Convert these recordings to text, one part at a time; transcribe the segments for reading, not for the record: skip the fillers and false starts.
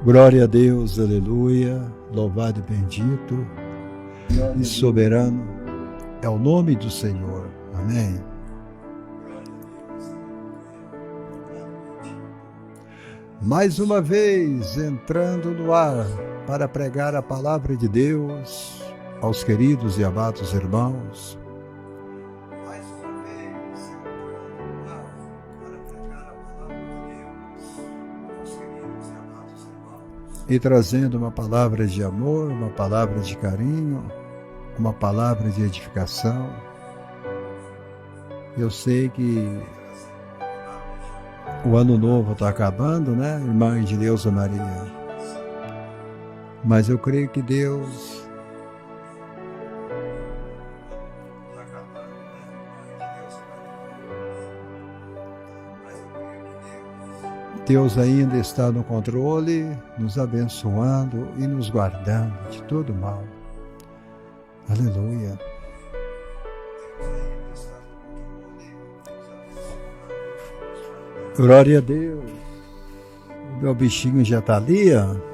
Glória a Deus, aleluia, louvado e bendito e soberano é o nome do Senhor, amém. Mais uma vez entrando no ar para pregar a palavra de Deus aos queridos e amados irmãos. E trazendo uma palavra de amor, uma palavra de carinho, uma palavra de edificação. Eu sei que o ano novo está acabando, né, irmã de Deus e Maria? Mas eu creio que Deus ainda está no controle, nos abençoando e nos guardando de todo mal. Aleluia. Glória a Deus. O meu bichinho já está ali, ó.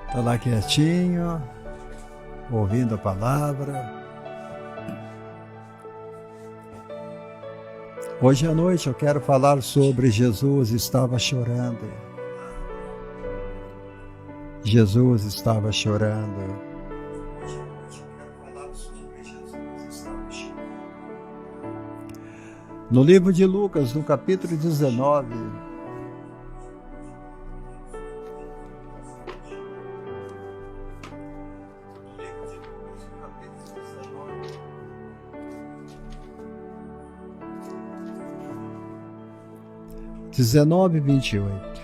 Está lá quietinho, ouvindo a palavra. Hoje à noite eu quero falar sobre Jesus estava chorando. Jesus estava chorando. No livro de Lucas, no capítulo 19, e 28.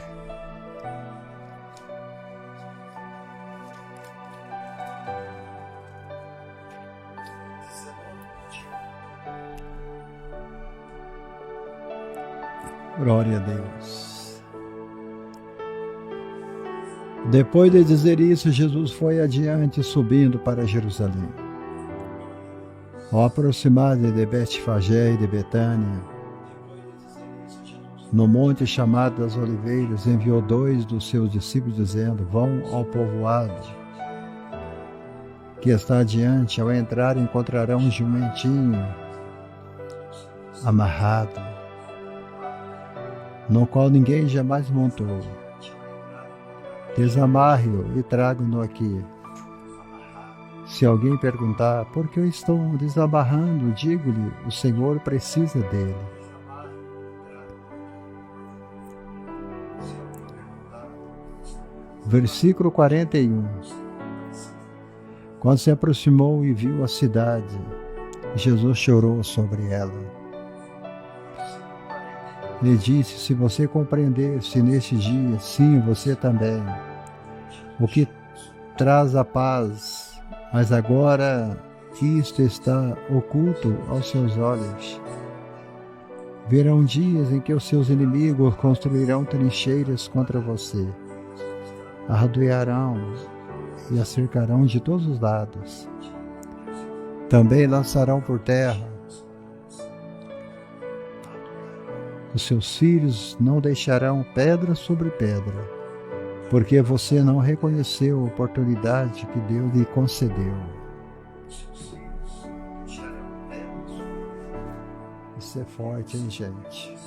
Glória a Deus. Depois de dizer isso, Jesus foi adiante, subindo para Jerusalém. Ao aproximar de Betfagé e de Betânia, no monte chamado das Oliveiras, enviou 2 dos seus discípulos, dizendo: vão ao povoado que está adiante. Ao entrar, encontrarão um jumentinho amarrado, no qual ninguém jamais montou. Desamarre-o e traga-no aqui. Se alguém perguntar: por que eu estou desamarrando? Digo-lhe: o Senhor precisa dele. Versículo 41. Quando se aproximou e viu a cidade, Jesus chorou sobre ela. Ele disse: se você compreendesse neste dia, sim, você também, o que traz a paz, mas agora isto está oculto aos seus olhos. Virão dias em que os seus inimigos construirão trincheiras contra você. A rodearão e a cercarão de todos os lados. Também lançarão por terra. Os seus filhos não deixarão pedra sobre pedra, porque você não reconheceu a oportunidade que Deus lhe concedeu. Isso é forte, hein, gente?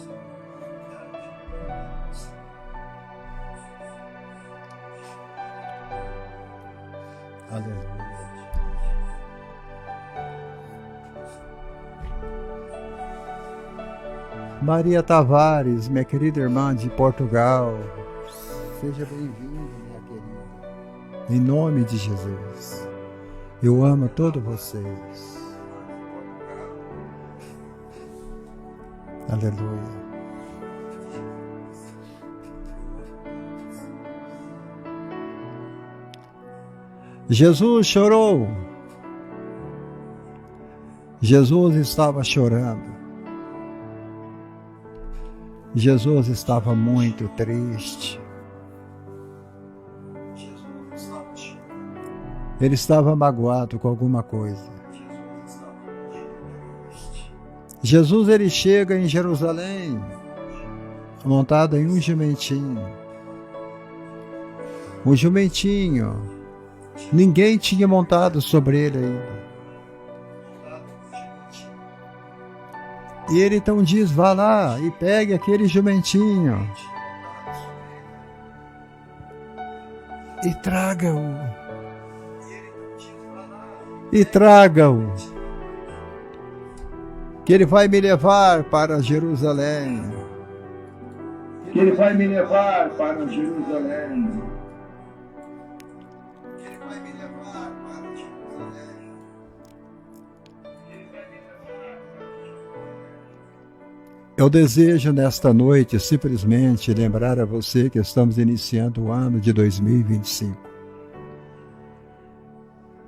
Aleluia. Maria Tavares, minha querida irmã de Portugal, seja bem-vinda, minha querida. Em nome de Jesus, eu amo todos vocês. Aleluia. Jesus chorou. Jesus estava chorando. Jesus estava muito triste. Ele estava magoado com alguma coisa. Jesus, ele chega em Jerusalém montado em um jumentinho. Um jumentinho. Ninguém tinha montado sobre ele ainda. E ele então diz, vá lá e pegue aquele jumentinho e traga-o. E traga-o, que ele vai me levar para Jerusalém. Que ele vai me levar para Jerusalém. Eu desejo nesta noite simplesmente lembrar a você que estamos iniciando o ano de 2025.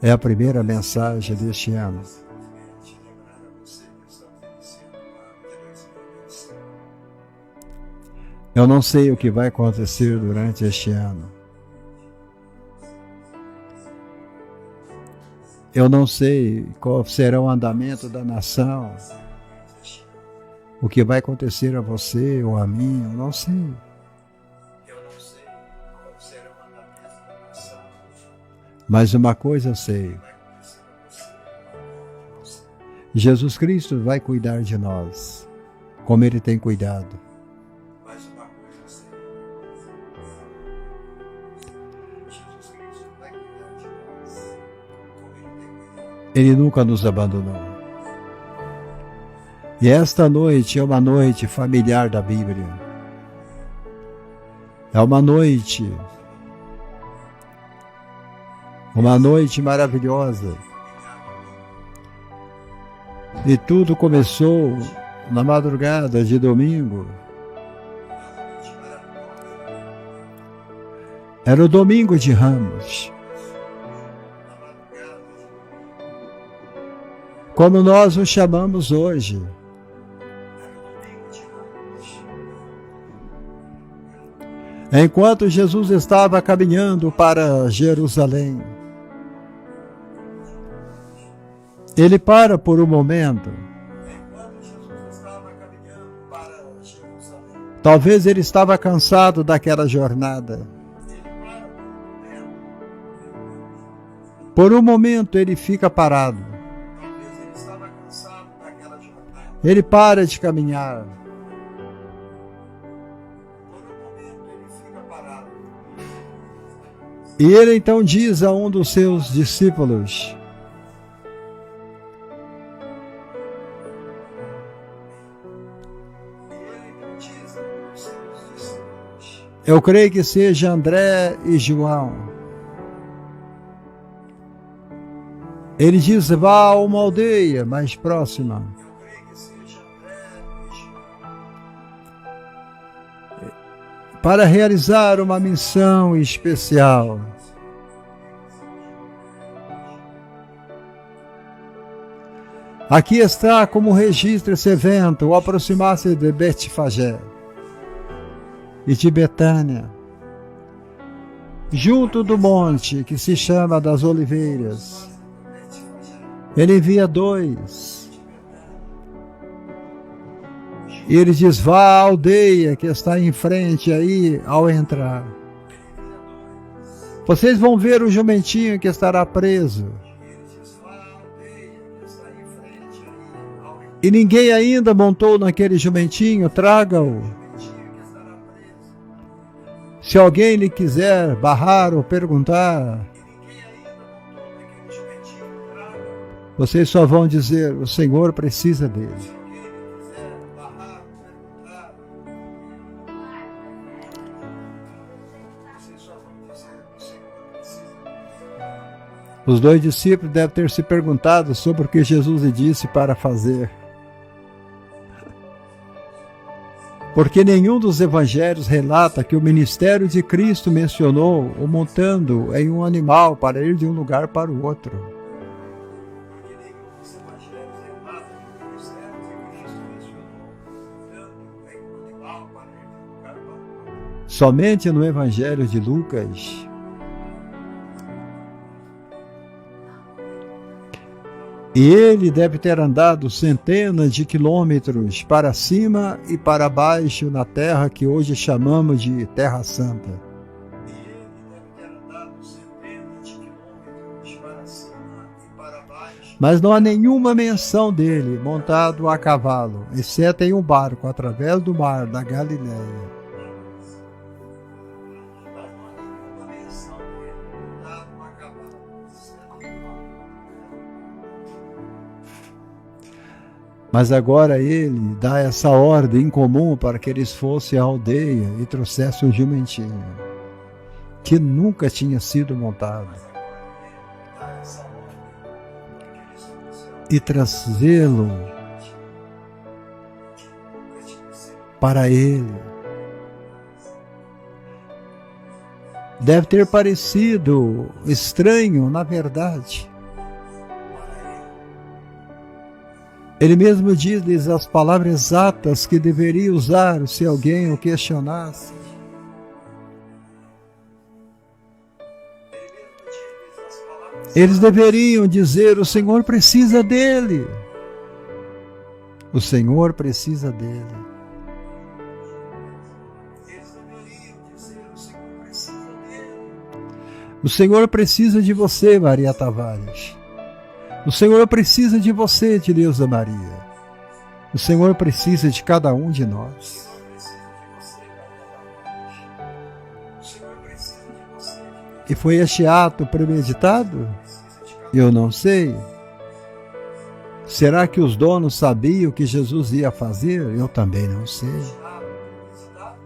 É a primeira mensagem deste ano. Eu não sei o que vai acontecer durante este ano. Eu não sei qual será o andamento da nação. O que vai acontecer a você ou a mim, eu não sei. Eu não sei qual será o andamento da nação. Mas uma coisa eu sei. Jesus Cristo vai cuidar de nós, como Ele tem cuidado. Mas uma coisa eu sei. Jesus Cristo vai cuidar de nós, como Ele tem cuidado. Ele nunca nos abandonou. E esta noite é uma noite familiar da Bíblia. É uma noite maravilhosa. E tudo começou na madrugada de domingo. Era o domingo de Ramos. Como nós o chamamos hoje. Enquanto Jesus estava caminhando para Jerusalém, ele para por um momento. Talvez ele estava cansado daquela jornada. Por um momento ele fica parado. Ele para de caminhar. E ele então diz a um dos seus discípulos: eu creio que seja André e João. Ele diz, vá a uma aldeia mais próxima. Para realizar uma missão especial. Aqui está como registra esse evento, o aproximar-se de Betfagé e de Betânia, junto do monte que se chama das Oliveiras. Ele envia dois. E ele diz, vá à aldeia que está em frente aí ao entrar. Vocês vão ver o jumentinho que estará preso. E ninguém ainda montou naquele jumentinho, traga-o. Se alguém lhe quiser barrar ou perguntar, vocês só vão dizer, o Senhor precisa dele. Os dois discípulos devem ter se perguntado sobre o que Jesus lhe disse para fazer. Porque nenhum dos evangelhos relata que o ministério de Cristo mencionou o montando em um animal para ir de um lugar para o outro. Somente no evangelho de Lucas E ele deve ter andado centenas de quilômetros para cima e para baixo na terra que hoje chamamos de Terra Santa. Mas não há nenhuma menção dele montado a cavalo, exceto em um barco através do mar da Galileia. Mas agora ele dá essa ordem incomum para que eles fossem à aldeia e trouxessem um jumentinho, que nunca tinha sido montado, e trazê-lo para ele. Deve ter parecido estranho, na verdade. Ele mesmo diz-lhes as palavras exatas que deveria usar se alguém o questionasse. Eles deveriam dizer: o Senhor precisa dele. O Senhor precisa dele. O Senhor precisa de você, Maria Tavares. O Senhor precisa de você, Dileuza Maria. O Senhor precisa de cada um de nós. E foi este ato premeditado? Eu não sei. Será que os donos sabiam o que Jesus ia fazer? Eu também não sei.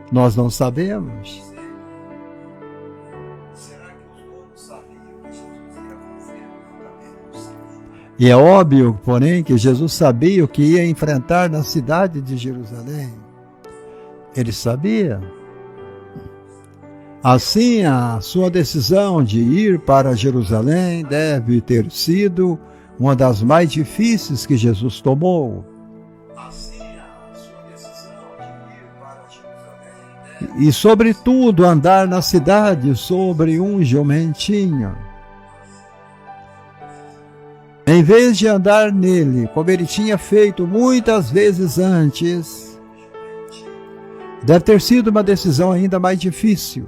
Nós não sabemos. E é óbvio, porém, que Jesus sabia o que ia enfrentar na cidade de Jerusalém. Ele sabia. Assim, a sua decisão de ir para Jerusalém deve ter sido uma das mais difíceis que Jesus tomou. E, sobretudo, andar na cidade sobre um jumentinho. Em vez de andar nele, como ele tinha feito muitas vezes antes, deve ter sido uma decisão ainda mais difícil.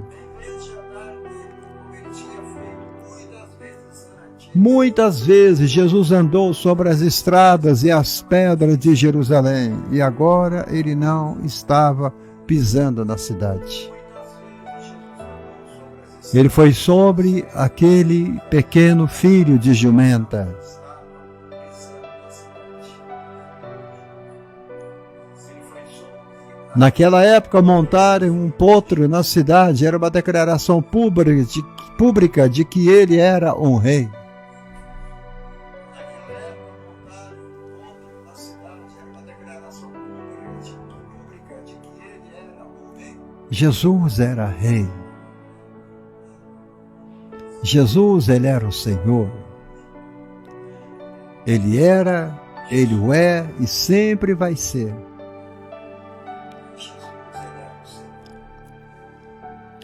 Muitas vezes Jesus andou sobre as estradas e as pedras de Jerusalém, e agora ele não estava pisando na cidade. Ele foi sobre aquele pequeno filho de jumenta. Naquela época, montar um potro na cidade era uma declaração pública de que ele era um rei. Jesus era rei. Jesus, ele era o Senhor. Ele era, ele o é e sempre vai ser.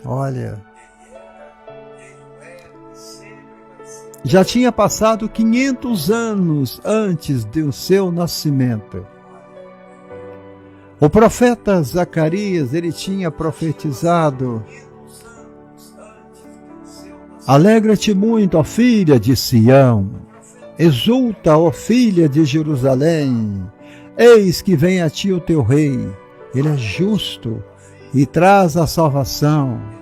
Olha, já tinha passado 500 anos antes do seu nascimento. O profeta Zacarias, ele tinha profetizado: alegra-te muito, ó filha de Sião, exulta, ó filha de Jerusalém, eis que vem a ti o teu rei, ele é justo e traz a salvação.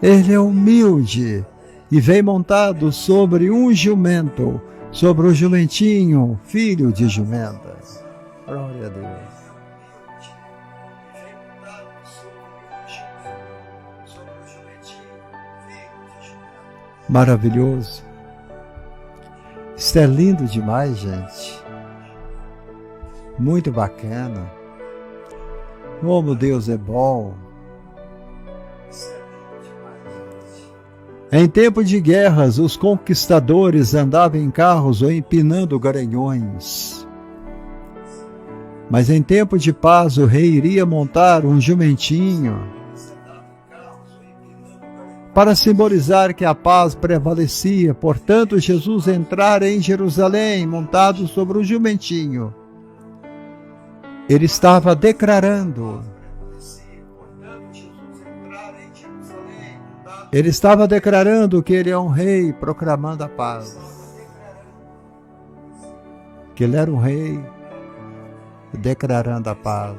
Ele é humilde e vem montado sobre um jumento, sobre o jumentinho, filho de jumenta. Glória a Deus. Maravilhoso. Isso é lindo demais, gente. Muito bacana. Como Deus é bom. Em tempo de guerras, os conquistadores andavam em carros ou empinando garanhões. Mas em tempo de paz, o rei iria montar um jumentinho para simbolizar que a paz prevalecia. Portanto, Jesus entrara em Jerusalém montado sobre um jumentinho. Ele estava declarando. Ele estava declarando que ele é um rei, proclamando a paz. Que ele era um rei, declarando a paz.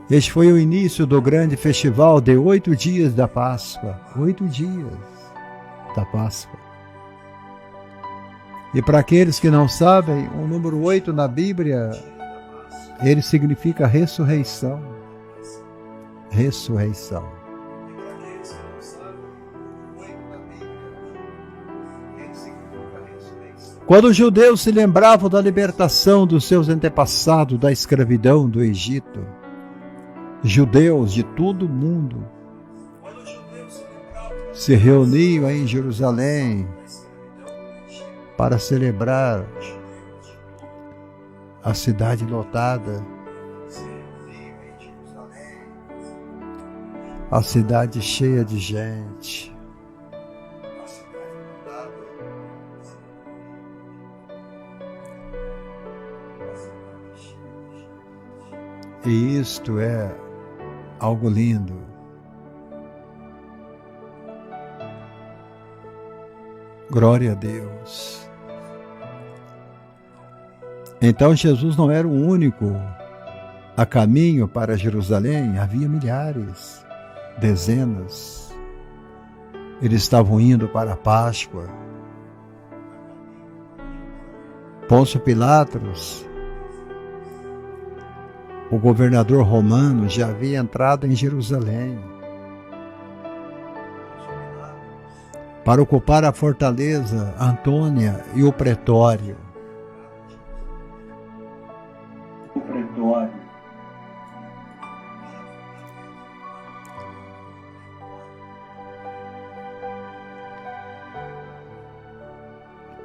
Este foi o início do grande festival de 8 dias da Páscoa. 8 dias da Páscoa. E para aqueles que não sabem, o número 8 na Bíblia, ele significa ressurreição. Ressurreição. Quando os judeus se lembravam da libertação dos seus antepassados da escravidão do Egito, judeus de todo o mundo se reuniam em Jerusalém para celebrar a cidade lotada, a cidade cheia de gente. E isto é algo lindo. Glória a Deus. Então Jesus não era o único a caminho para Jerusalém, havia milhares, dezenas. Eles estavam indo para a Páscoa. Pôncio Pilatos, o governador romano, já havia entrado em Jerusalém para ocupar a fortaleza Antônia e o pretório.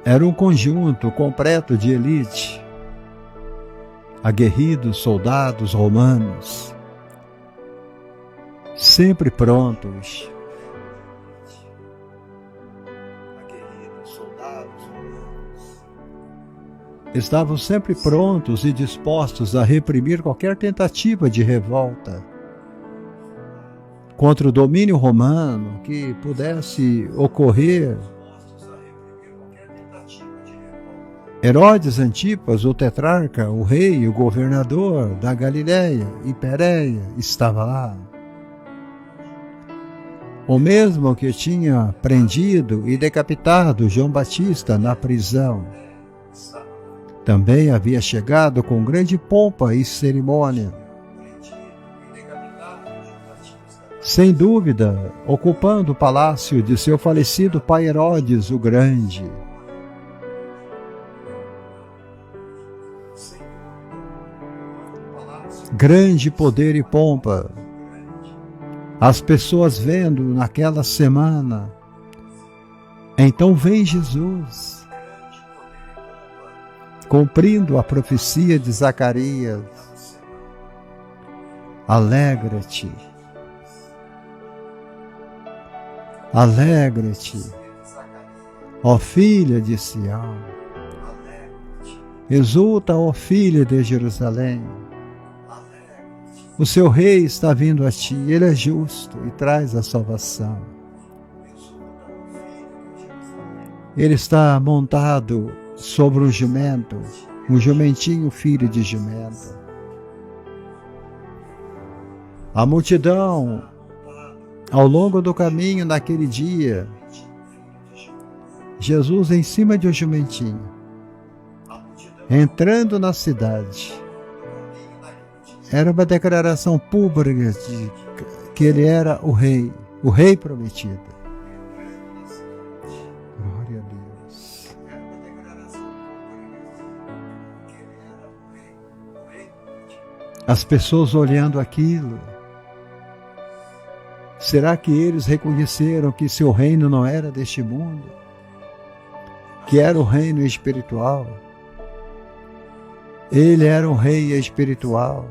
Era um conjunto completo de elite, aguerridos soldados romanos, sempre prontos. Estavam sempre prontos e dispostos a reprimir qualquer tentativa de revolta contra o domínio romano que pudesse ocorrer. Herodes Antipas, o tetrarca, o rei, o governador da Galileia e Pérea, estava lá. O mesmo que tinha prendido e decapitado João Batista na prisão, também havia chegado com grande pompa e cerimônia. Sem dúvida, ocupando o palácio de seu falecido pai Herodes o Grande. Grande poder e pompa. As pessoas vendo naquela semana. Então vem Jesus, cumprindo a profecia de Zacarias. Alegra-te. Alegra-te, ó filha de Sião. Exulta, ó filha de Jerusalém. O seu rei está vindo a ti, ele é justo e traz a salvação. Ele está montado sobre um jumento, um jumentinho filho de jumento. A multidão, ao longo do caminho naquele dia, Jesus em cima de um jumentinho, entrando na cidade. Era uma declaração pública de que ele era o rei prometido. Glória a Deus. As pessoas olhando aquilo, será que eles reconheceram que seu reino não era deste mundo? Que era o reino espiritual? Ele era um rei espiritual.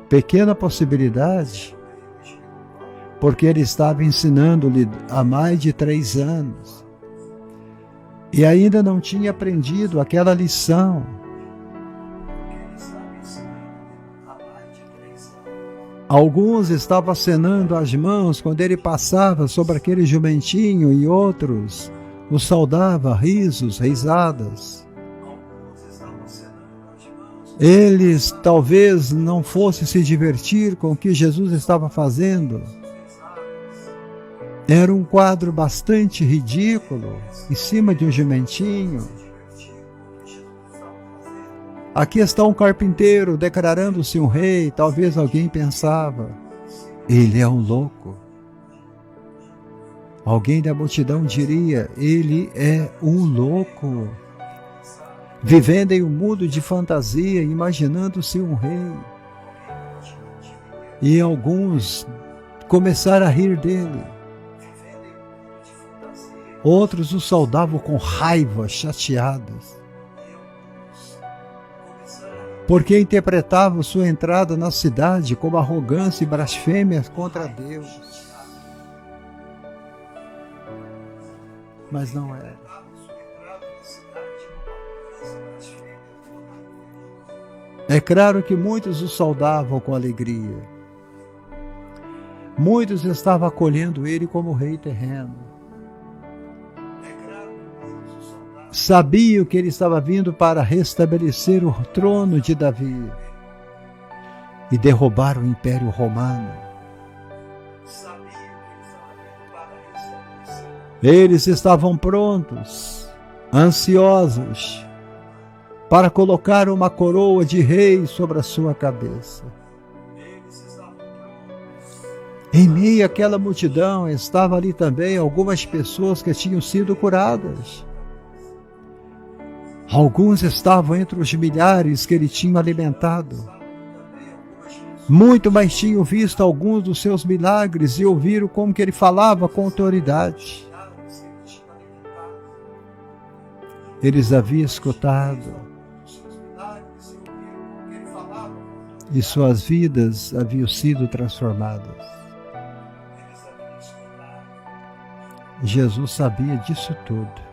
Pequena possibilidade, porque ele estava ensinando-lhe há mais de 3 anos e ainda não tinha aprendido aquela lição. Alguns estavam acenando as mãos quando ele passava sobre aquele jumentinho e outros o saudavam, risos, risadas. Eles talvez não fossem se divertir com o que Jesus estava fazendo. Era um quadro bastante ridículo, em cima de um jumentinho. Aqui está um carpinteiro declarando-se um rei. Talvez alguém pensava, ele é um louco. Alguém da multidão diria, ele é um louco, vivendo em um mundo de fantasia, imaginando-se um rei. E alguns começaram a rir dele. Outros o saudavam com raiva, chateados, porque interpretavam sua entrada na cidade como arrogância e blasfêmia contra Deus. Mas não era. É claro que muitos o saudavam com alegria. Muitos estavam acolhendo ele como rei terreno. Sabiam que ele estava vindo para restabelecer o trono de Davi e derrubar o Império Romano. Eles estavam prontos, ansiosos, para colocar uma coroa de rei sobre a sua cabeça. Em meio àquela multidão estavam ali também algumas pessoas que tinham sido curadas. Alguns estavam entre os milhares que ele tinha alimentado. Muito mais tinham visto alguns dos seus milagres e ouviram como que ele falava com autoridade. Eles haviam escutado e suas vidas haviam sido transformadas. Jesus sabia disso tudo.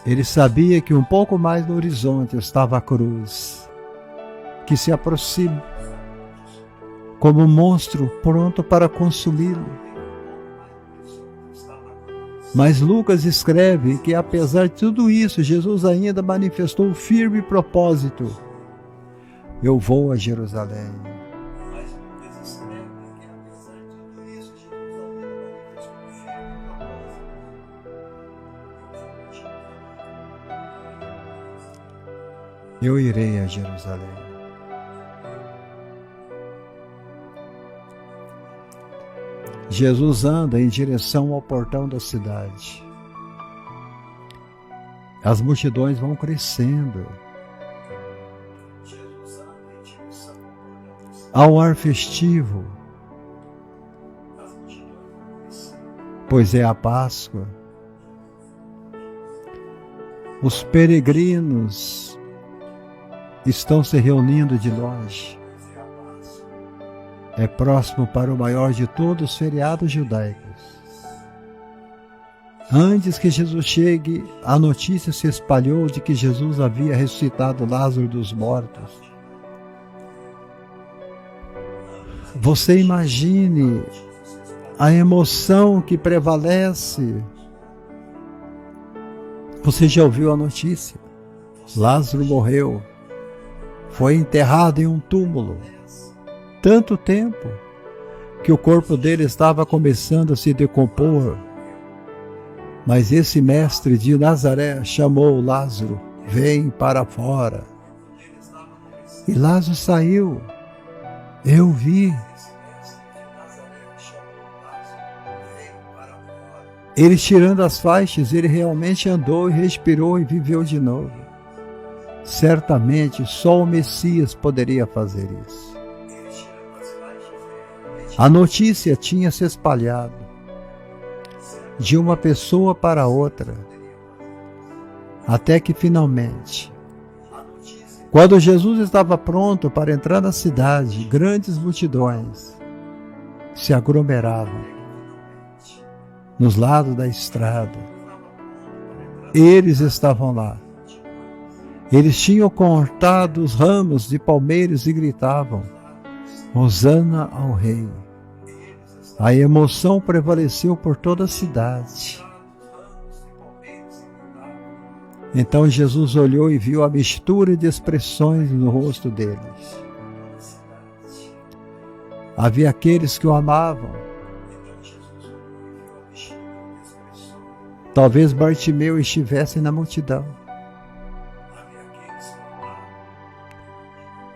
Ele sabia que um pouco mais no horizonte estava a cruz, que se aproxima como um monstro pronto para consumi-lo. Mas Lucas escreve que apesar de tudo isso, Jesus ainda manifestou um firme propósito. Eu vou a Jerusalém. Eu irei a Jerusalém. Jesus anda em direção ao portão da cidade. As multidões vão crescendo. Ao ar festivo, pois é a Páscoa. Os peregrinos estão se reunindo de longe. É próximo para o maior de todos os feriados judaicos. Antes que Jesus chegue, a notícia se espalhou de que Jesus havia ressuscitado Lázaro dos mortos. Você imagine a emoção que prevalece. Você já ouviu a notícia? Lázaro morreu. Foi enterrado em um túmulo. Tanto tempo que o corpo dele estava começando a se decompor. Mas esse mestre de Nazaré chamou Lázaro, vem para fora. E Lázaro saiu. Eu vi. Ele tirando as faixas, ele realmente andou e respirou e viveu de novo. Certamente só o Messias poderia fazer isso. A notícia tinha se espalhado de uma pessoa para outra, até que finalmente, Quando Jesus estava pronto para entrar na cidade, grandes multidões se aglomeravam nos lados da estrada. Eles estavam lá. Eles tinham cortado os ramos de palmeiras e gritavam: Hosana ao Rei. A emoção prevaleceu por toda a cidade. Então Jesus olhou e viu a mistura de expressões no rosto deles. Havia aqueles que o amavam. Talvez Bartimeu estivesse na multidão.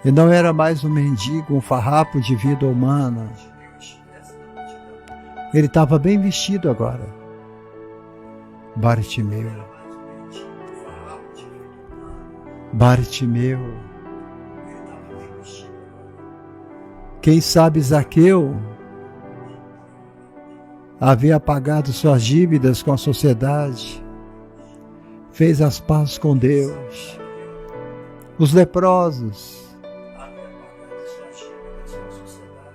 E não era mais um mendigo, um farrapo de vida humana. Ele estava bem vestido agora. Bartimeu. Bartimeu. Quem sabe Zaqueu havia pagado suas dívidas com a sociedade, fez as pazes com Deus. Os leprosos,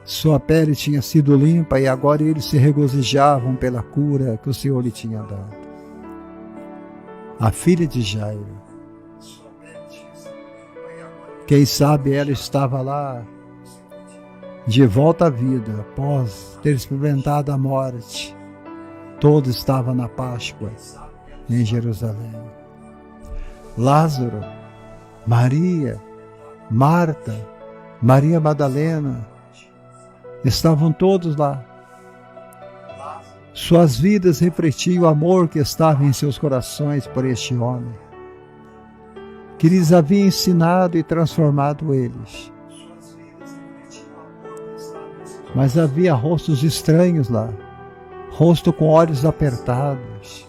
sua pele tinha sido limpa e agora eles se regozijavam pela cura que o Senhor lhe tinha dado. A filha de Jairo, quem sabe ela estava lá de volta à vida após ter experimentado a morte. Todo estava na Páscoa em Jerusalém. Lázaro, Maria, Marta, Maria Madalena, estavam todos lá. Suas vidas refletiam o amor que estava em seus corações por este homem, que lhes havia ensinado e transformado eles. Mas havia rostos estranhos lá, rosto com olhos apertados,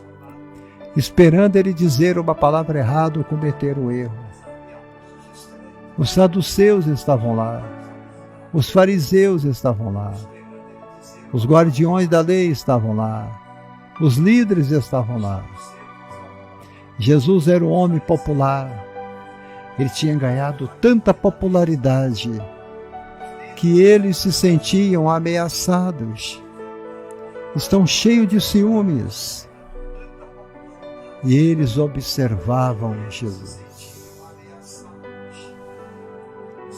esperando ele dizer uma palavra errada ou cometer um erro. Os saduceus estavam lá, os fariseus estavam lá, os guardiões da lei estavam lá, os líderes estavam lá. Jesus era um homem popular. Ele tinha ganhado tanta popularidade que eles se sentiam ameaçados. Estão cheios de ciúmes. E eles observavam Jesus.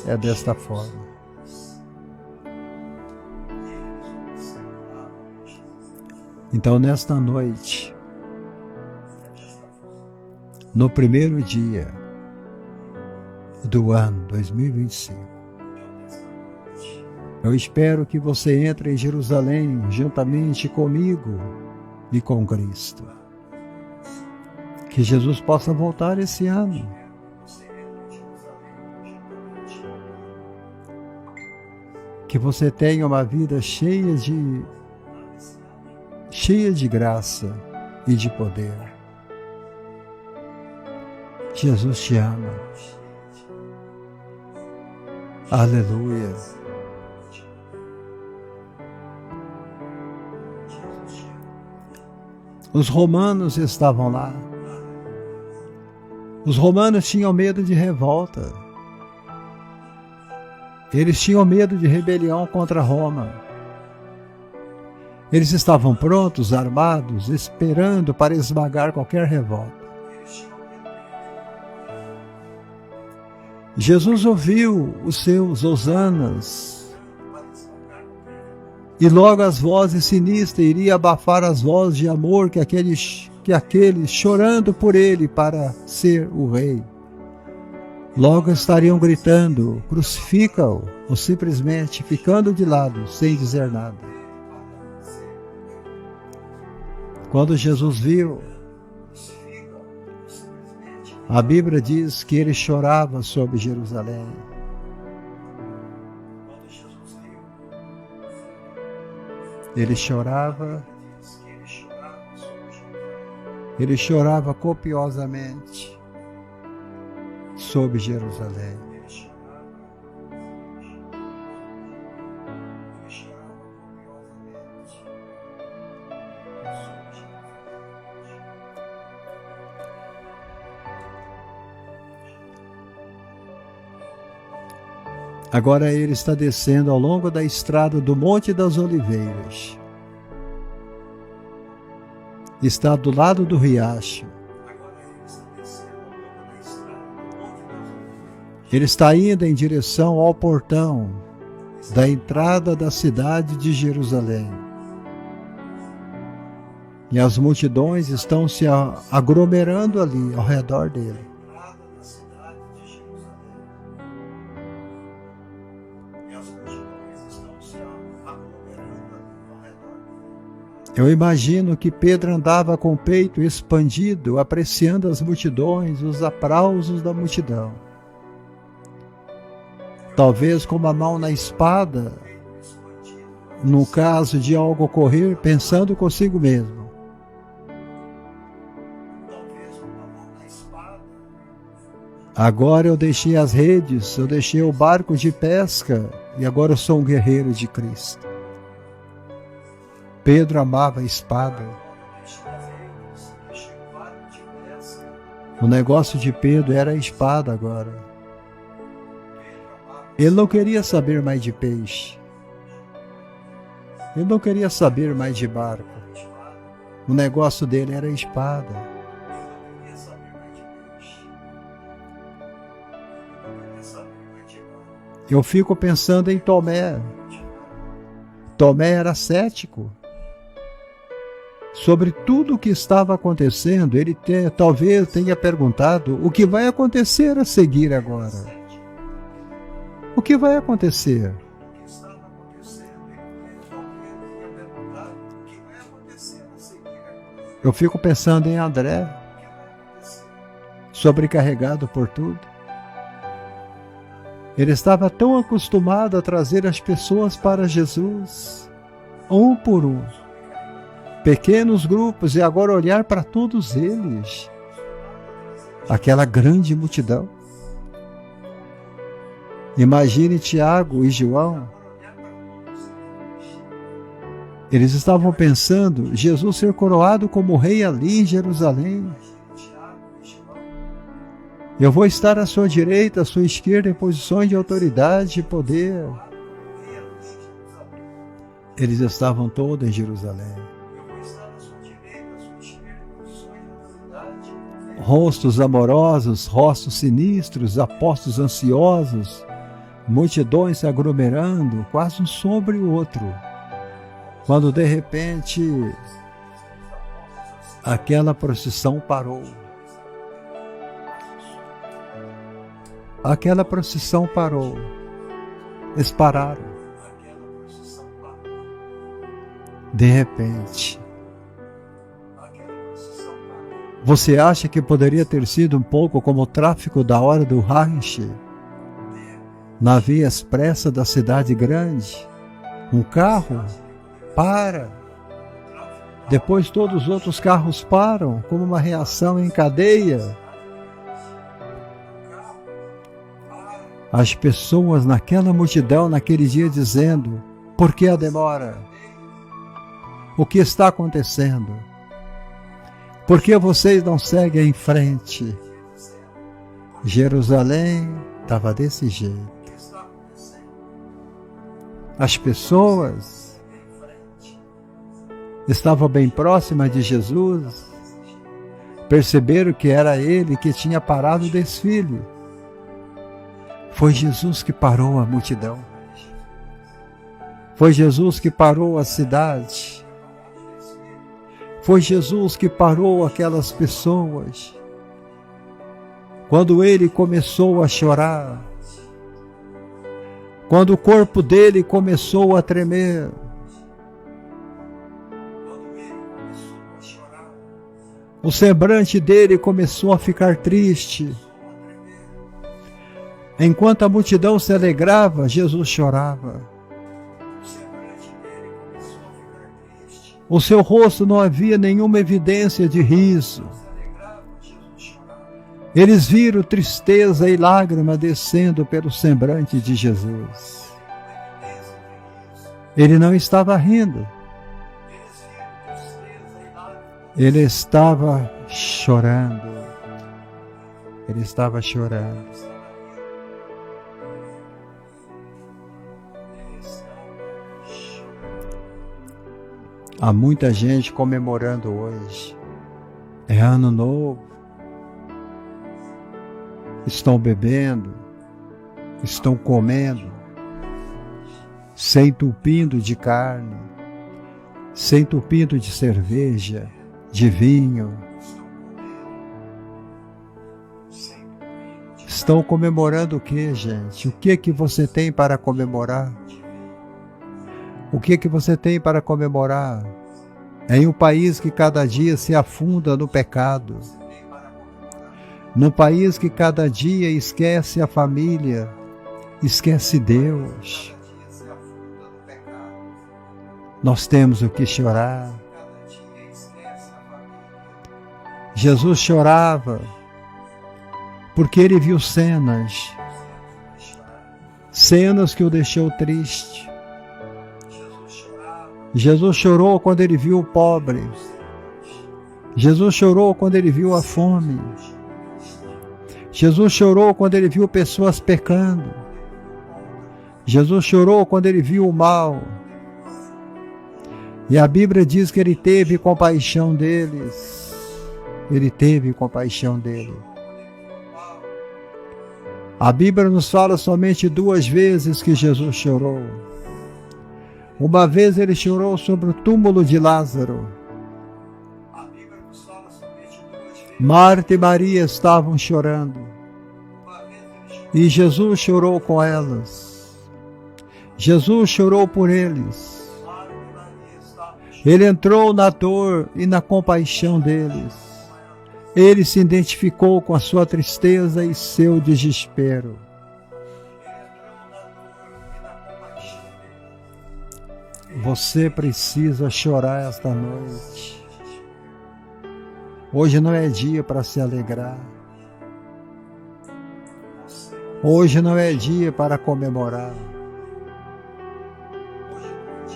É desta forma. Então, nesta noite, no primeiro dia do ano 2025, eu espero que você entre em Jerusalém juntamente comigo e com Cristo. Que Jesus possa voltar esse ano. Que você tenha uma vida cheia de graça e de poder. Jesus te ama. Aleluia. Os romanos estavam lá. Os romanos tinham medo de revolta. Eles tinham medo de rebelião contra Roma. Eles estavam prontos, armados, esperando para esmagar qualquer revolta. Jesus ouviu os seus hosanas e logo as vozes sinistras iriam abafar as vozes de amor que aqueles chorando por ele para ser o rei. Logo estariam gritando: crucifica-o, ou simplesmente ficando de lado, sem dizer nada. Quando Jesus viu, a Bíblia diz que ele chorava sobre Jerusalém. Ele chorava copiosamente sobre Jerusalém. Agora ele está descendo ao longo da estrada do Monte das Oliveiras. Está do lado do riacho. Ele está indo em direção ao portão da entrada da cidade de Jerusalém. E as multidões estão se aglomerando ali ao redor dele. Eu imagino que Pedro andava com o peito expandido, apreciando as multidões, os aplausos da multidão. Talvez com uma mão na espada, no caso de algo ocorrer, pensando consigo mesmo. Agora eu deixei as redes, eu deixei o barco de pesca e agora eu sou um guerreiro de Cristo. Pedro amava a espada. O negócio de Pedro era a espada agora. Ele não queria saber mais de peixe. Ele não queria saber mais de barco. O negócio dele era a espada. Eu fico pensando em Tomé. Tomé era cético. Sobre tudo o que estava acontecendo, ele talvez tenha perguntado o que vai acontecer a seguir agora. O que vai acontecer? Eu fico pensando em André, sobrecarregado por tudo. Ele estava tão acostumado a trazer as pessoas para Jesus, um por um. Pequenos grupos, e agora olhar para todos eles, aquela grande multidão. Imagine Tiago e João. Eles estavam pensando Jesus ser coroado como rei ali em Jerusalém. Eu vou estar à sua direita, à sua esquerda, em posições de autoridade e poder. Eles estavam todos em Jerusalém. Rostos amorosos, rostos sinistros, apóstolos ansiosos, multidões se aglomerando, quase um sobre o outro. Quando de repente aquela procissão parou. Aquela procissão parou. Eles pararam. De repente. Você acha que poderia ter sido um pouco como o tráfico da hora do Reich? Na via expressa da cidade grande? Um carro para. Depois todos os outros carros param, como uma reação em cadeia. As pessoas naquela multidão, naquele dia, dizendo: por que a demora? O que está acontecendo? Por que vocês não seguem em frente? Jerusalém estava desse jeito. As pessoas estavam bem próximas de Jesus, perceberam que era ele que tinha parado o desfile. Foi Jesus que parou a multidão. Foi Jesus que parou a cidade. Foi Jesus que parou aquelas pessoas. Quando ele começou a chorar, quando o corpo dele começou a tremer, o semblante dele começou a ficar triste. Enquanto a multidão se alegrava, Jesus chorava. O seu rosto não havia nenhuma evidência de riso. Eles viram tristeza e lágrima descendo pelo semblante de Jesus. Ele não estava rindo. Ele estava chorando. Ele estava chorando. Há muita gente comemorando hoje. É ano novo. Estão bebendo, estão comendo, se entupindo de carne, se entupindo de cerveja, de vinho. Estão comemorando o que, gente? O que você tem para comemorar? O que você tem para comemorar? Em um país que cada dia se afunda no pecado. Num país que cada dia esquece a família, esquece Deus. Nós temos o que chorar. Jesus chorava porque ele viu cenas que o deixou triste. Jesus chorou quando ele viu o pobre. Jesus chorou quando ele viu a fome. Jesus chorou quando ele viu pessoas pecando. Jesus chorou quando ele viu o mal. E a Bíblia diz que ele teve compaixão deles. Ele teve compaixão dele. A Bíblia nos fala somente 2 vezes que Jesus chorou. Uma vez ele chorou sobre o túmulo de Lázaro. Marta e Maria estavam chorando. E Jesus chorou com elas. Jesus chorou por eles. Ele entrou na dor e na compaixão deles. Ele se identificou com a sua tristeza e seu desespero. Você precisa chorar esta noite. Hoje não é dia para se alegrar. Hoje não é dia para comemorar.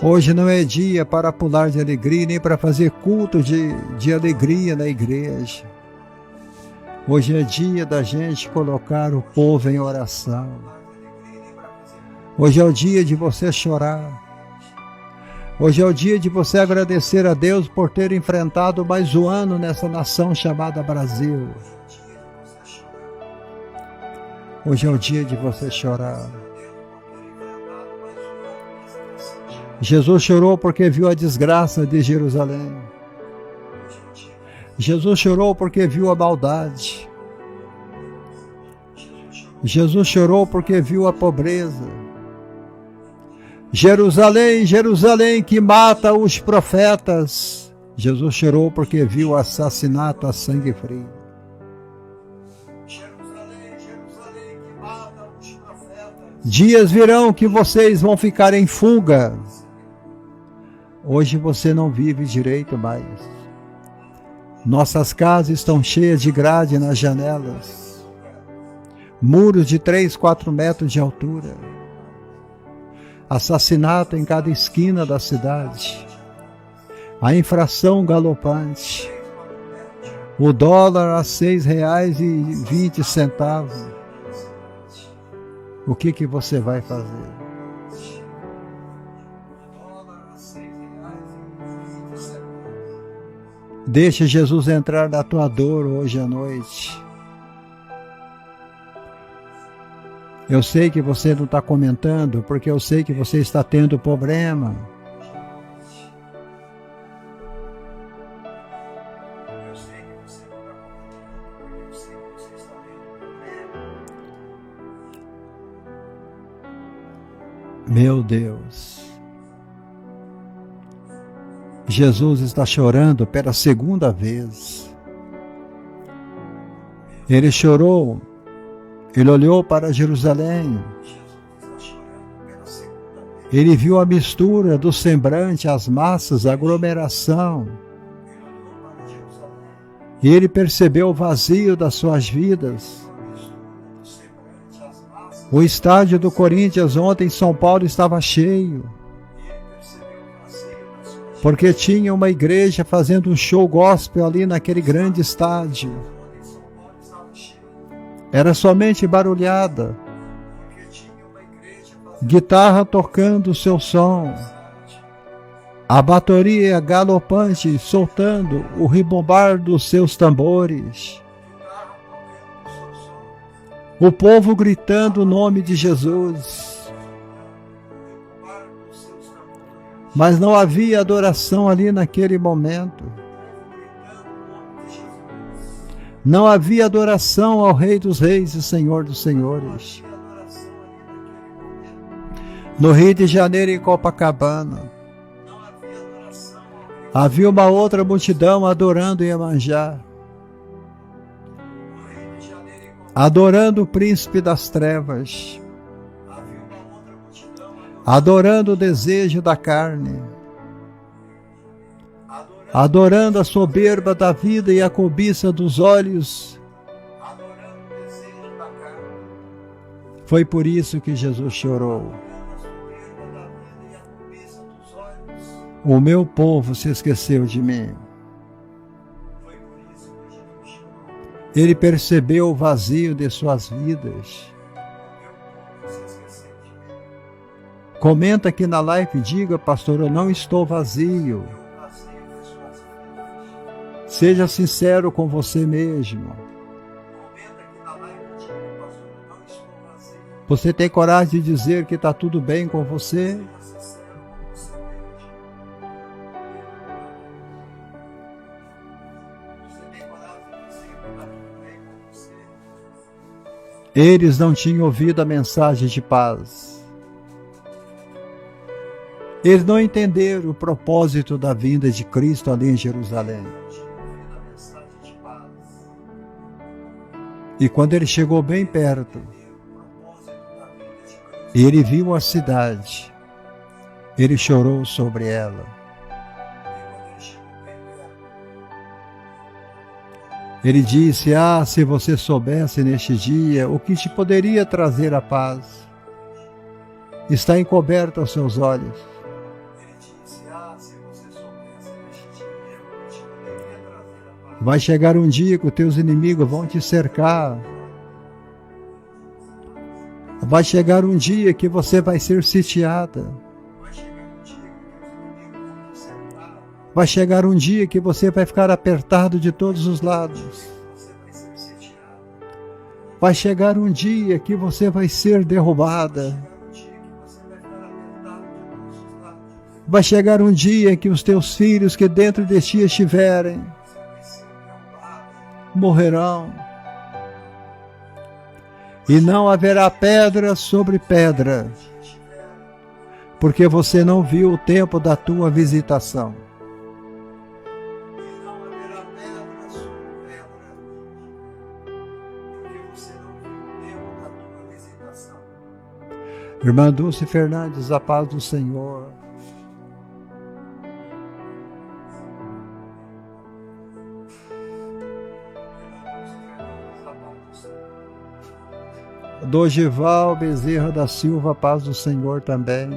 Hoje não é dia para pular de alegria, nem para fazer culto de alegria na igreja. Hoje é dia da gente colocar o povo em oração. Hoje é o dia de você chorar. Hoje é o dia de você agradecer a Deus por ter enfrentado mais um ano nessa nação chamada Brasil. Hoje é o dia de você chorar. Jesus chorou porque viu a desgraça de Jerusalém. Jesus chorou porque viu a maldade. Jesus chorou porque viu a pobreza. Jerusalém, Jerusalém, que mata os profetas. Jesus chorou porque viu o assassinato a sangue frio. Dias virão que vocês vão ficar em fuga. Hoje você não vive direito mais. Nossas casas estão cheias de grade nas janelas. Muros de 3, 4 metros de altura. Assassinato em cada esquina da cidade. A inflação galopante. O dólar a R$ 6,20. O que você vai fazer? Deixa Jesus entrar na tua dor hoje à noite. Eu sei que você não está comentando, porque eu sei que você está tendo problema. Meu Deus. Jesus está chorando pela segunda vez. Ele chorou. Ele olhou para Jerusalém. Ele viu a mistura do semblante, as massas, a aglomeração. E ele percebeu o vazio das suas vidas. O estádio do Corinthians ontem em São Paulo estava cheio. Porque tinha uma igreja fazendo um show gospel ali naquele grande estádio. Era somente barulhada. Guitarra tocando o seu som. A bateria galopante soltando o ribombar dos seus tambores. O povo gritando o nome de Jesus. Mas não havia adoração ali naquele momento. Não havia adoração ao Rei dos Reis e Senhor dos Senhores. No Rio de Janeiro, em Copacabana, havia uma outra multidão adorando Iemanjá, adorando o príncipe das trevas, adorando o desejo da carne, adorando a soberba da vida e a cobiça dos olhos. Foi por isso que Jesus chorou. O meu povo se esqueceu de mim. Ele percebeu o vazio de suas vidas. Comenta aqui na live, diga, pastor, eu não estou vazio. Seja sincero com você mesmo. Você tem coragem de dizer que está tudo bem com você? Eles não tinham ouvido a mensagem de paz. Eles não entenderam o propósito da vinda de Cristo ali em Jerusalém. E quando ele chegou bem perto, ele viu a cidade, ele chorou sobre ela. Ele disse, se você soubesse neste dia o que te poderia trazer a paz, está encoberto aos seus olhos. Vai chegar um dia que os teus inimigos vão te cercar. Vai chegar um dia que você vai ser sitiada. Vai chegar um dia que você vai ficar apertado de todos os lados. Vai chegar um dia que você vai ser derrubada. Vai chegar um dia que os teus filhos que dentro de ti estiverem morrerão. E não haverá pedra sobre pedra, porque você não viu o tempo da tua visitação. Irmã Dulce Fernandes, a paz do Senhor. Dogival Bezerra da Silva, a paz do Senhor também.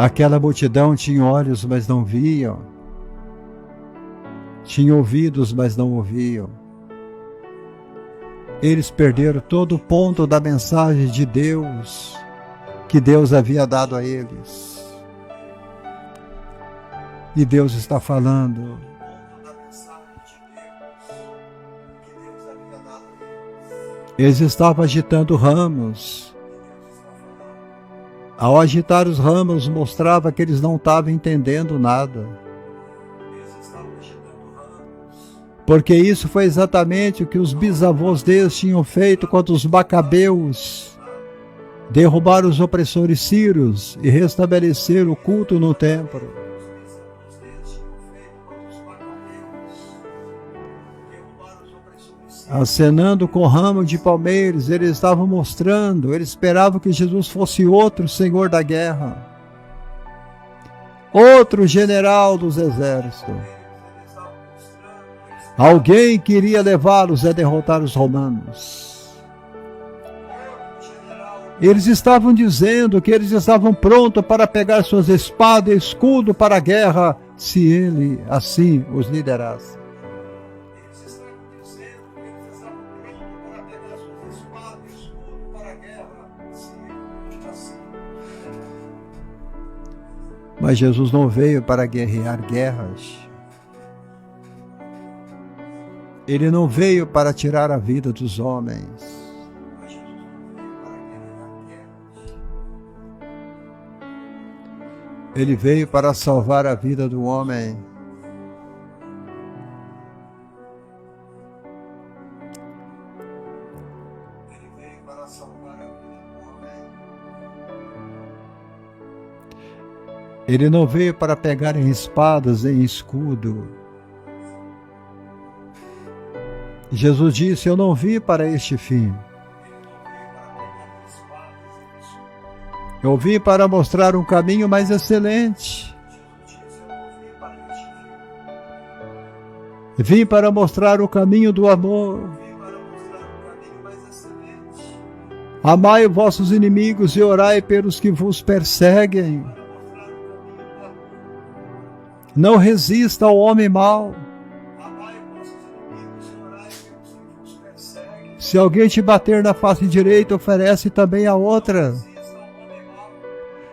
Aquela multidão tinha olhos, mas não viam. Tinha ouvidos, mas não ouviam. Eles perderam todo o ponto da mensagem de Deus, que Deus havia dado a eles. E Deus está falando. Eles estavam agitando ramos. Ao agitar os ramos, mostrava que eles não estavam entendendo nada. Porque isso foi exatamente o que os bisavós deles tinham feito quando os macabeus derrubaram os opressores sírios e restabeleceram o culto no templo. Acenando com ramo de palmeiras, eles estavam mostrando, eles esperavam que Jesus fosse outro Senhor da guerra, outro general dos exércitos. Alguém queria levá-los a derrotar os romanos. Eles estavam dizendo que eles estavam prontos para pegar suas espadas e escudo para a guerra, se ele assim os liderasse. Eles estavam dizendo que eles estavam prontos para pegar suas espadas e escudo para a guerra, se ele assim. Mas Jesus não veio para guerrear guerras. Ele não veio para tirar a vida dos homens. Ele veio para salvar a vida do homem. Ele veio para salvar a vida do homem. Ele não veio para pegar em espadas, em escudo. Jesus disse: eu não vim para este fim. Eu vim para mostrar um caminho mais excelente. Vim para mostrar o caminho do amor. Amai os vossos inimigos e orai pelos que vos perseguem. Não resista ao homem mau. Se alguém te bater na face direita, oferece também a outra.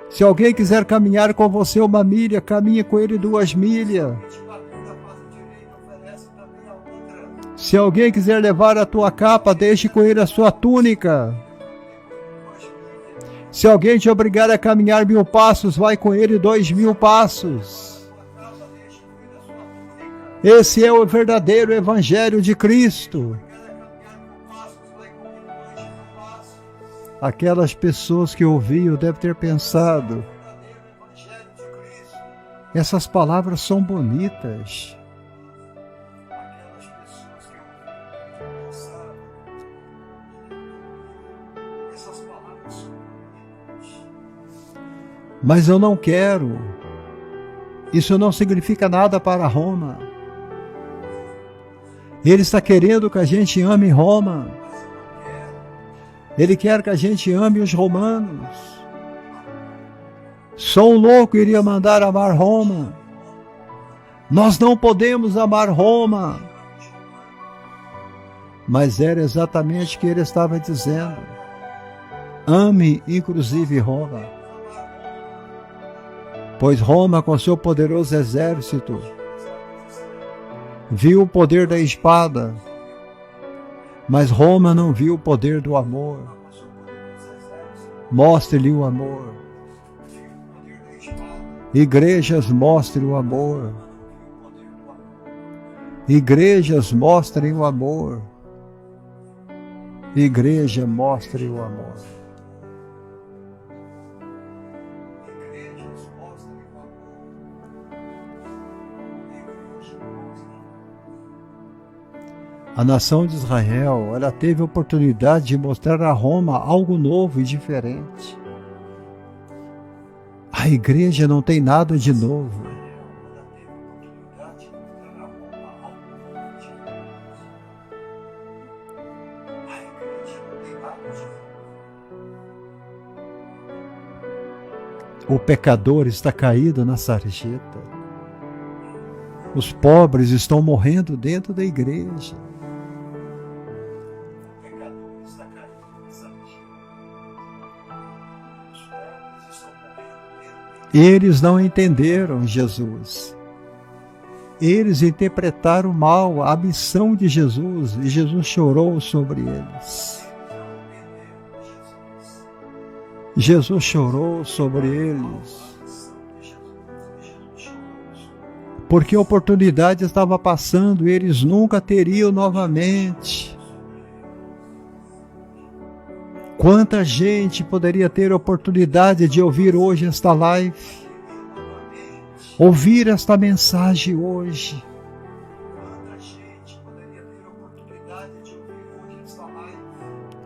Se alguém quiser caminhar com você 1 milha, caminhe com ele 2 milhas. Se alguém quiser levar a tua capa, deixe com ele a sua túnica. Se alguém te obrigar a caminhar 1000 passos, vai com ele 2000 passos. Esse é o verdadeiro Evangelho de Cristo. Aquelas pessoas que ouviam devem ter pensado: essas palavras são bonitas. Mas eu não quero. Isso não significa nada para Roma. Ele está querendo que a gente ame Roma. Ele quer que a gente ame os romanos. Só um louco iria mandar amar Roma. Nós não podemos amar Roma. Mas era exatamente o que ele estava dizendo. Ame inclusive Roma. Pois Roma, com seu poderoso exército, viu o poder da espada. Mas Roma não viu o poder do amor. Mostre-lhe o amor. Igrejas, mostrem o amor. Igrejas, mostrem o amor. Igreja, mostre o amor. A nação de Israel, ela teve a oportunidade de mostrar a Roma algo novo e diferente. A igreja não tem nada de novo. O pecador está caído na sarjeta. Os pobres estão morrendo dentro da igreja. Eles não entenderam Jesus. Eles interpretaram mal a missão de Jesus e Jesus chorou sobre eles. Jesus chorou sobre eles. Porque a oportunidade estava passando e eles nunca teriam novamente. Quanta gente poderia ter a oportunidade de ouvir hoje esta live, ouvir esta mensagem hoje.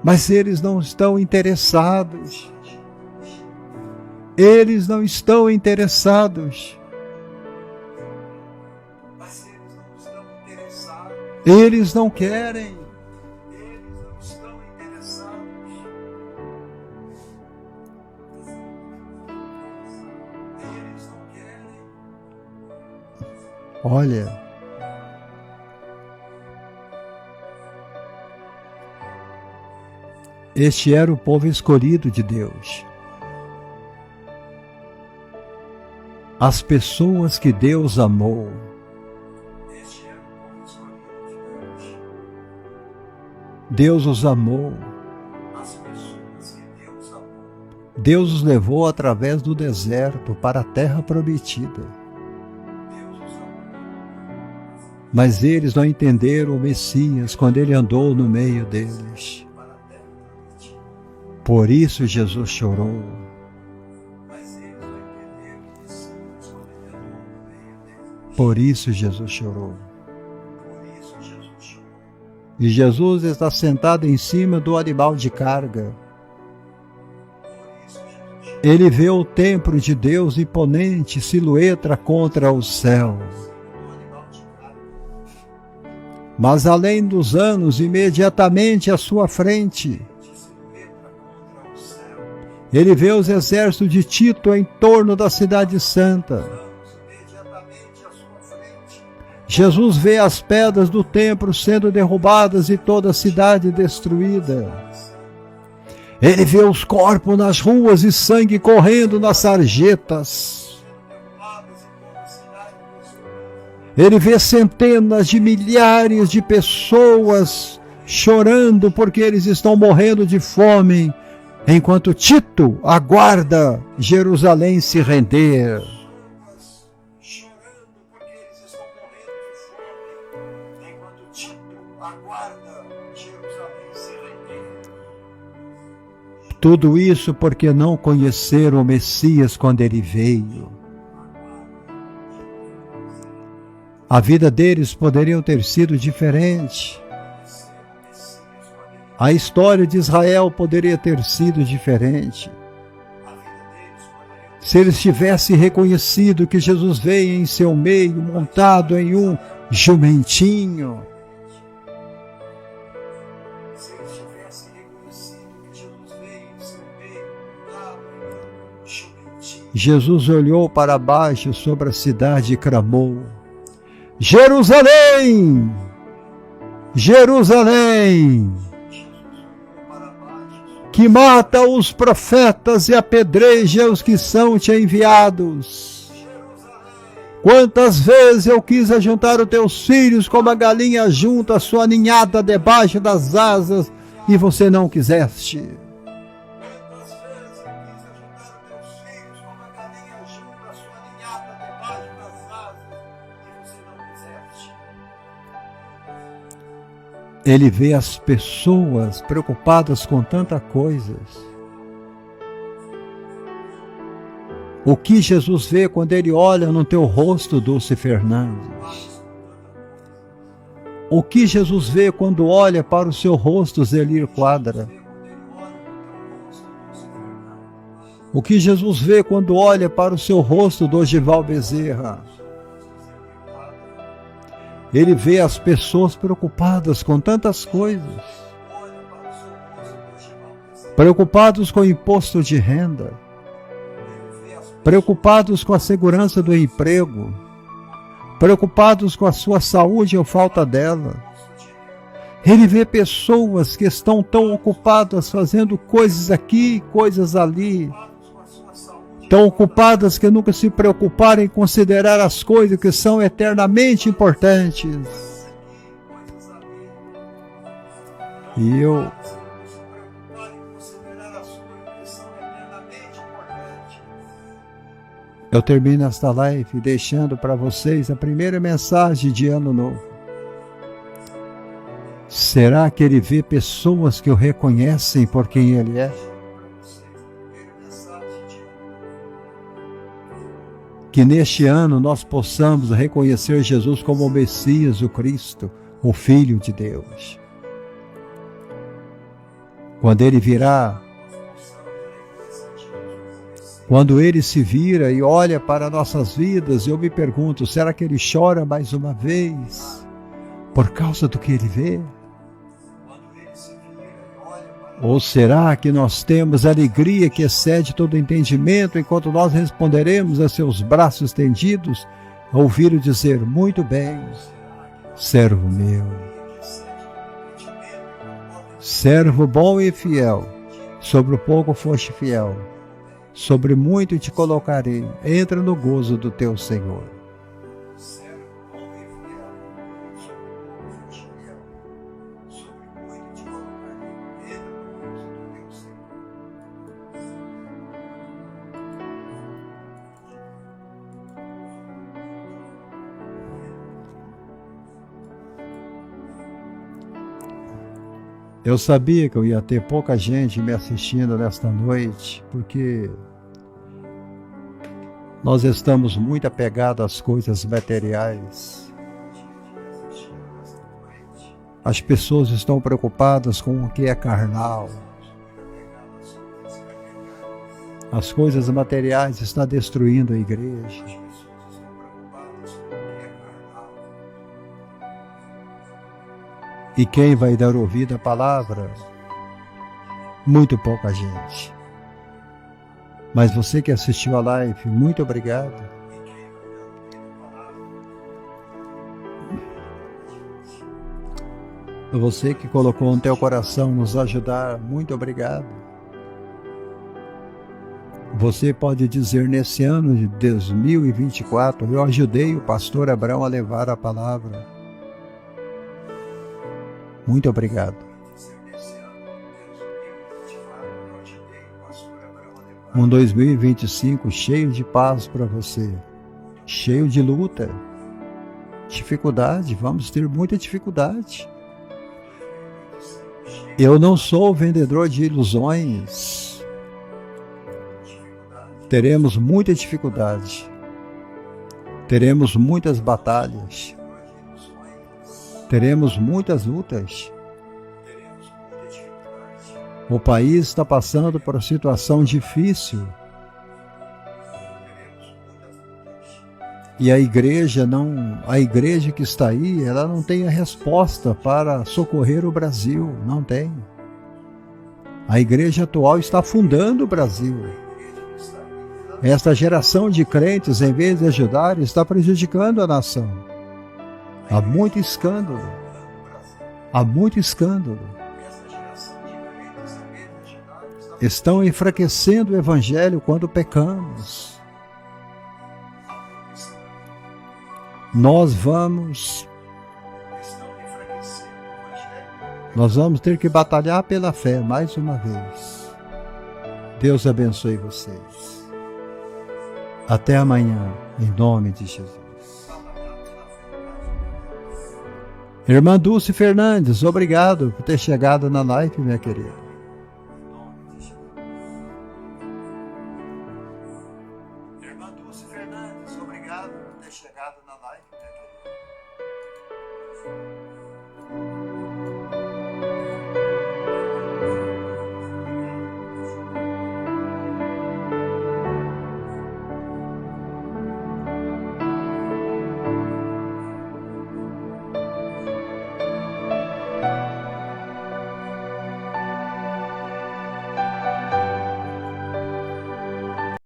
Mas eles não estão interessados. Eles não estão interessados. Eles não querem. Olha, este era o povo escolhido de Deus. As pessoas que Deus amou. Deus os amou. Deus os levou através do deserto para a terra prometida. Mas eles não entenderam o Messias quando ele andou no meio deles. Por isso Jesus chorou. Por isso Jesus chorou. E Jesus está sentado em cima do animal de carga. Ele vê o templo de Deus imponente, silhueta contra o céu. Mas além dos anos, imediatamente à sua frente, ele vê os exércitos de Tito em torno da cidade santa. Jesus vê as pedras do templo sendo derrubadas e toda a cidade destruída. Ele vê os corpos nas ruas e sangue correndo nas sarjetas. Ele vê centenas de milhares de pessoas chorando porque eles estão morrendo de fome, enquanto Tito aguarda Jerusalém se render. Tudo isso porque não conheceram o Messias quando ele veio. A vida deles poderia ter sido diferente. A história de Israel poderia ter sido diferente. Se eles tivessem reconhecido que Jesus veio em seu meio, montado em um jumentinho. Jesus olhou para baixo sobre a cidade e clamou: Jerusalém! Jerusalém! Que mata os profetas e apedreja os que são te enviados. Quantas vezes eu quis ajuntar os teus filhos como a galinha junta a sua ninhada debaixo das asas, e você não quiseste. Ele vê as pessoas preocupadas com tantas coisas. O que Jesus vê quando ele olha no teu rosto, Dulce Fernandes? O que Jesus vê quando olha para o seu rosto, Zelir Quadra? O que Jesus vê quando olha para o seu rosto, Dorival Bezerra? Ele vê as pessoas preocupadas com tantas coisas. Preocupados com o imposto de renda. Preocupados com a segurança do emprego. Preocupados com a sua saúde ou falta dela. Ele vê pessoas que estão tão ocupadas fazendo coisas aqui, coisas ali. Tão ocupadas que nunca se preocuparam em considerar as coisas que são eternamente importantes. E eu termino esta live deixando para vocês a primeira mensagem de Ano Novo. Será que ele vê pessoas que o reconhecem por quem ele é? Que neste ano nós possamos reconhecer Jesus como o Messias, o Cristo, o Filho de Deus. Quando ele virá, quando ele se vira e olha para nossas vidas, eu me pergunto, será que ele chora mais uma vez por causa do que ele vê? Ou será que nós temos alegria que excede todo entendimento enquanto nós responderemos a seus braços estendidos ouvir dizer: muito bem, servo meu, servo bom e fiel, sobre o pouco foste fiel, sobre muito te colocarei, entra no gozo do teu Senhor. Eu sabia que eu ia ter pouca gente me assistindo nesta noite, porque nós estamos muito apegados às coisas materiais. As pessoas estão preocupadas com o que é carnal. As coisas materiais estão destruindo a igreja. E quem vai dar ouvido à palavra? Muito pouca gente. Mas você que assistiu a live, muito obrigado. Você que colocou no teu coração nos ajudar, muito obrigado. Você pode dizer: nesse ano de 2024, eu ajudei o pastor Abraão a levar a palavra. Muito obrigado. Um 2025 cheio de paz para você, cheio de luta, dificuldade, vamos ter muita dificuldade. Eu não sou vendedor de ilusões. Teremos muita dificuldade, teremos muitas batalhas, teremos muitas lutas. O país está passando por uma situação difícil. E a igreja que está aí, ela não tem a resposta para socorrer o Brasil, não tem. A igreja atual está afundando o Brasil. Esta geração de crentes, em vez de ajudar, está prejudicando a nação. Há muito escândalo. Há muito escândalo. Estão enfraquecendo o evangelho quando pecamos. Nós vamos ter que batalhar pela fé mais uma vez. Deus abençoe vocês. Até amanhã, em nome de Jesus. Irmã Dulce Fernandes, obrigado por ter chegado na live, minha querida. Irmã Dulce Fernandes, obrigado por ter chegado na live, minha querida.